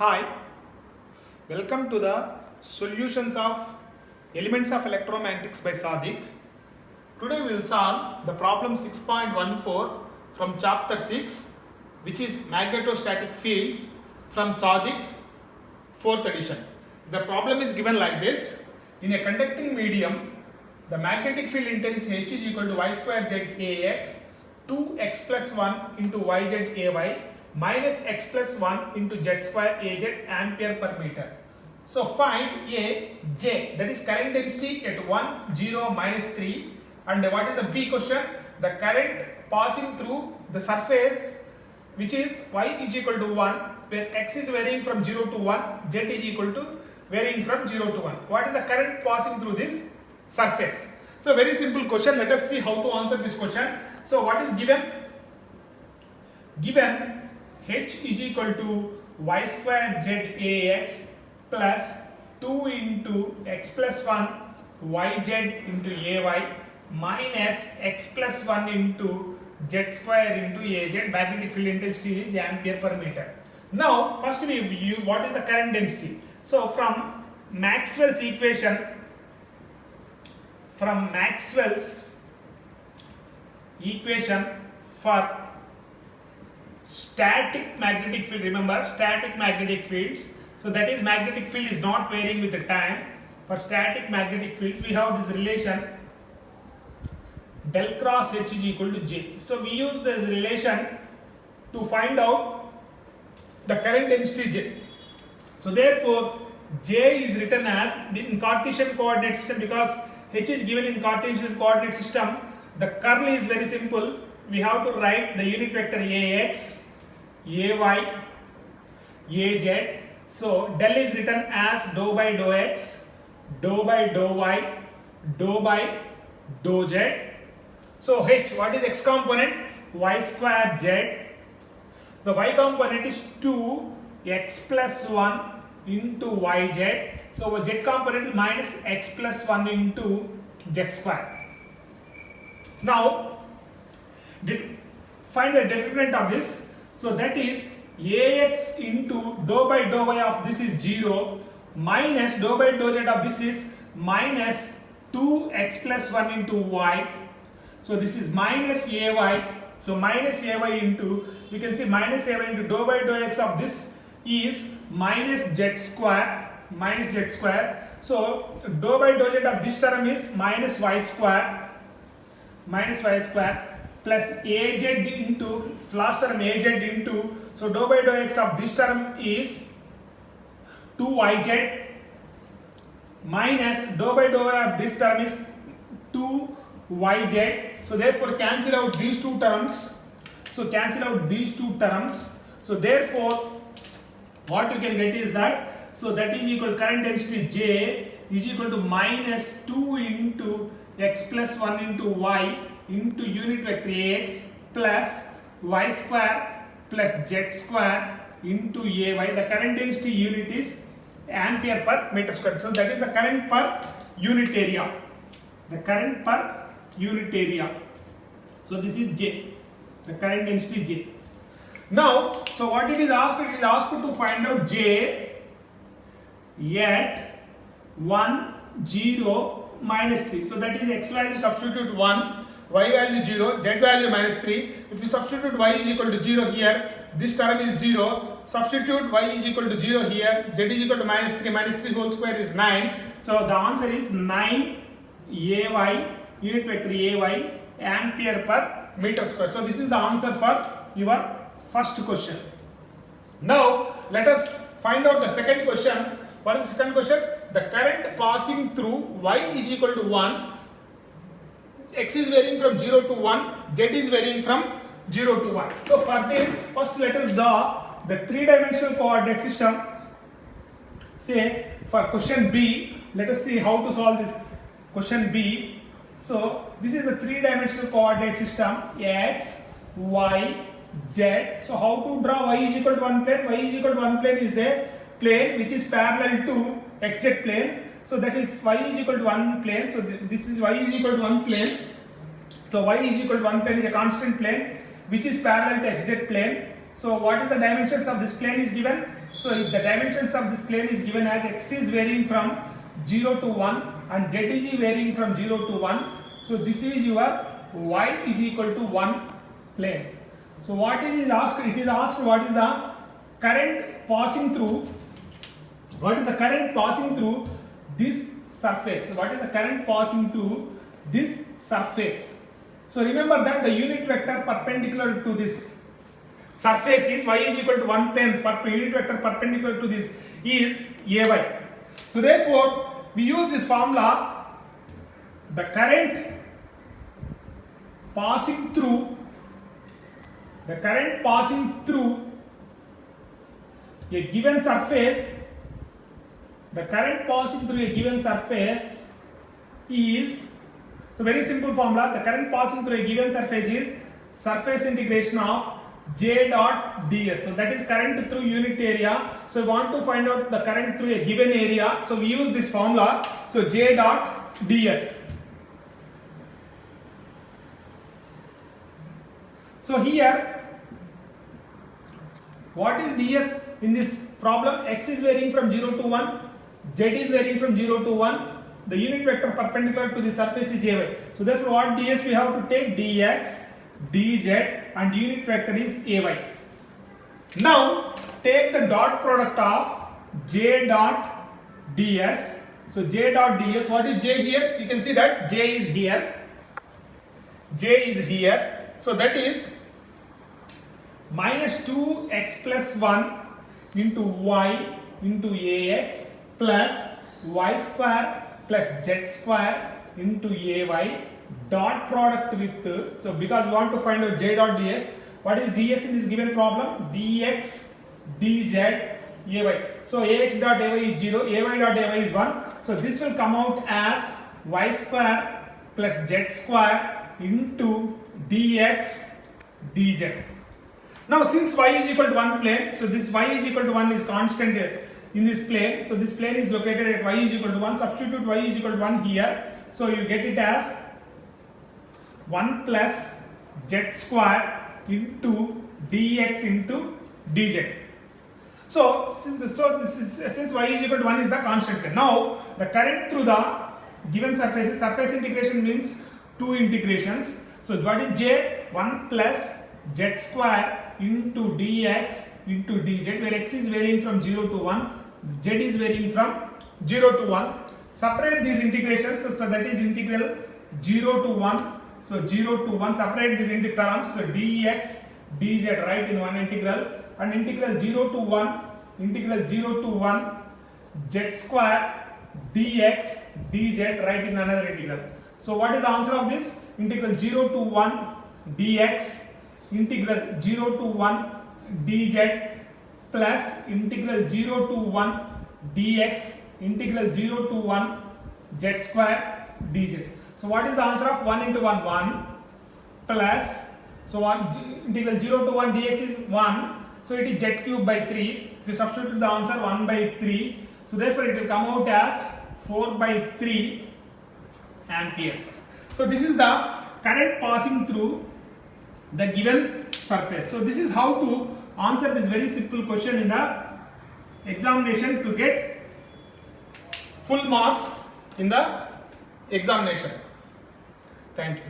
Hi, welcome to the solutions of elements of electromagnetics by Sadiq. Today we will solve the problem 6.14 from chapter 6, which is magnetostatic fields from Sadiq 4th edition. The problem is given like this: in a conducting medium, the magnetic field intensity H is equal to y square z ax 2x plus 1 into yz ay minus x plus 1 into z square az ampere per meter. So find A, J, that is current density at 1, 0, minus 3, and what is the B question? The current passing through the surface which is y is equal to 1, where x is varying from 0 to 1, z is equal to varying from 0 to 1. What is the current passing through this surface? So very simple question. Let us see how to answer this question. So what is given? Given H is equal to y square z ax plus 2 into x plus 1 yz into ay minus x plus 1 into z square into az. Magnetic field intensity is ampere per meter. Now first we view what is the current density. So from Maxwell's equation, for static magnetic field, remember static magnetic fields, so that is magnetic field is not varying with the time. For static magnetic fields we have this relation del cross H is equal to J. So we use this relation to find out the current density J. So therefore J is written as in Cartesian coordinate system, because H is given in Cartesian coordinate system. The curl is very simple. We have to write the unit vector Ax, Ay, Az. So del is written as dou by dou x, dou by dou y, dou by dou z. So H, what is x component? Y square z. The y component is 2x plus 1 into yz. So z component is minus x plus 1 into z square. Now find the determinant of this. So that is ax into dou by dou y of this is 0 minus dou by dou z of this is minus 2x plus 1 into y. So this is minus ay. So minus ay into, you can see minus ay into dou by dou x of this is minus z square. So dou by dou z of this term is minus y square plus az into last term az into, so dou by dou x of this term is 2yz minus dou by dou y of this term is 2yz. So therefore cancel out these two terms. So therefore what you can get is that, so that is equal current density J is equal to minus 2 into x plus 1 into y into unit vector Ax plus y square plus z square into ay. The current density unit is ampere per meter square. So that is the current per unit area. So this is J, the current density J. Now, so what it is asked? It is asked to find out J at 1, 0, minus 3. So that is x value substitute 1, y value 0, z value minus 3. If you substitute y is equal to 0 here, this term is 0. Substitute y is equal to 0 here, z is equal to minus 3 whole square is 9. So the answer is 9 ay, unit vector ay, ampere per meter square. So this is the answer for your first question. Now let us find out the second question. What is the second question? The current passing through y is equal to 1, x is varying from 0 to 1, z is varying from 0 to 1. So for this, first let us draw the three-dimensional coordinate system. Say for question B, let us see how to solve this question B. So this is a three-dimensional coordinate system, x, y, z. So how to draw y is equal to one plane? Y is equal to one plane is a plane which is parallel to xz plane. So that is y is equal to one plane. So this is y is equal to one plane. So y is equal to one plane is a constant plane which is parallel to xz plane. So what is the dimensions of this plane is given? So if the dimensions of this plane is given as x is varying from 0 to 1 and z is varying from 0 to 1. So this is your y is equal to 1 plane. So what it is asked? It is asked what is the current passing through. What is the current passing through this surface? What is the current passing through this surface? So remember that the unit vector perpendicular to this surface is y is equal to 1 plane. Unit vector perpendicular to this is ay. So therefore we use this formula. The current passing through a given surface, the current passing through a given surface is, so very simple formula, the current passing through a given surface is surface integration of j dot ds. So that is current through unit area. So we want to find out the current through a given area. So we use this formula. So j dot ds. So here, what is ds in this problem? X is varying from 0 to 1, z is varying from 0 to 1, the unit vector perpendicular to the surface is ay. So therefore what ds we have to take? Dx, dz and unit vector is ay. Now take the dot product of j dot ds. So j dot ds, what is j here? You can see that j is here. So that is minus 2x plus 1 into y into ax plus y square plus z square into ay dot product with, so because we want to find out j dot ds, what is ds in this given problem? Dx, dz, ay. So ax dot ay is 0, ay dot ay is 1. So this will come out as y square plus z square into dx, dz. Now since y is equal to 1 plane, so this y is equal to 1 is constant in this plane. So this plane is located at y is equal to 1. Substitute y is equal to 1 here. So you get it as 1 plus z square into dx into dz. So since y is equal to 1 is the constant. Now the current through the given surface, surface integration means two integrations. So what is j? 1 plus z square into dx into dz, where x is varying from 0 to 1, z is varying from 0 to 1. Separate these integrations, so that is integral 0 to 1. So 0 to 1, separate these into terms. So dx, dz, right in one integral, and integral 0 to 1, z square dx, dz, right in another integral. So what is the answer of this? Integral 0 to 1 dx, integral 0 to 1 dz plus integral 0 to 1 dx, integral 0 to 1 z square dz. So what is the answer of 1 into 1? 1 plus, so 1, integral 0 to 1 dx is 1. So it is z cube by 3. If you substitute the answer 1 by 3, so therefore it will come out as 4 by 3 amperes. So this is the current passing through the given surface. So this is how to answer this very simple question in the examination to get full marks in the examination. Thank you.